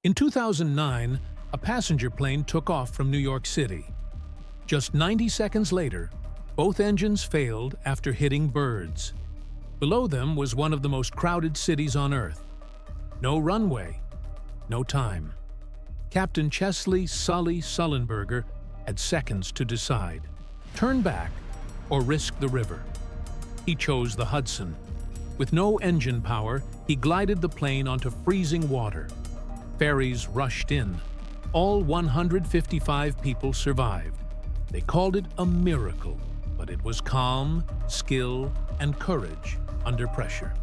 In 2009, a passenger plane took off from New York City. Just 90 seconds later, both engines failed after hitting birds. Below them was one of the most crowded cities on Earth. No runway, no time. Captain Chesley "Sully" Sullenberger had seconds to decide: turn back or risk the river. He chose the Hudson. With no engine power, he glided the plane onto freezing water. Ferries rushed in. All 155 people survived. They called it a miracle, but it was calm, skill, and courage under pressure.